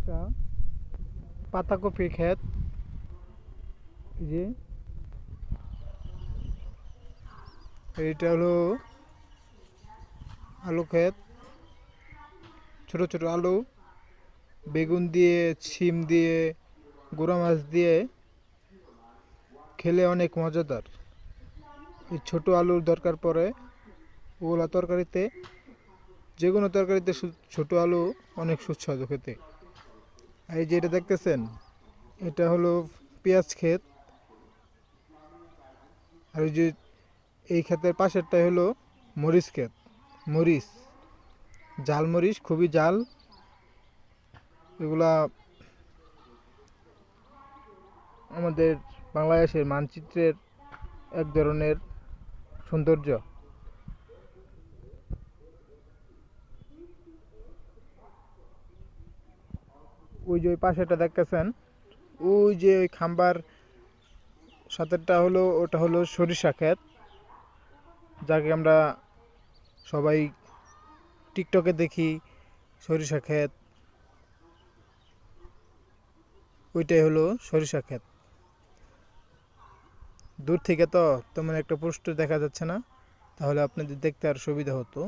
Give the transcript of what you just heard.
একটা পাতাকপি ক্ষেত। এই যে এইটা হলো আলু ক্ষেত, ছোট ছোট আলু, বেগুন দিয়ে, শিম দিয়ে, গুঁড়া মাছ দিয়ে খেলে অনেক মজাদার। এই ছোট আলুর দরকার পড়ে ওগুলা তরকারিতে, যে কোনো তরকারিতে ছোট আলু অনেক সুস্বাদু খেতে। আর এই যে এটা দেখতেছেন, এটা হলো পেঁয়াজ ক্ষেত। আর ওই যে এই ক্ষেতের পাশেরটাই হলো মরিচ ক্ষেত। মরিচ, জাল মরিচ, খুবই জাল। এগুলা আমাদের বাংলাদেশের মানচিত্রের এক ধরনের সৌন্দর্য। ওই যে ওই পাশেটা দেখতেছেন, ওই যে ওই খাম্বার সাথেরটা হলো, ওটা হলো সরিষা ক্ষেত, যাকে আমরা সবাই টিকটকে দেখি সরিষা ক্ষেত। ওইটাই হলো সরিষা ক্ষেত। দূর থেকে তো তেমন একটা পোস্ট দেখা যাচ্ছে না, তাহলে আপনাদের দেখতে আর সুবিধা হতো।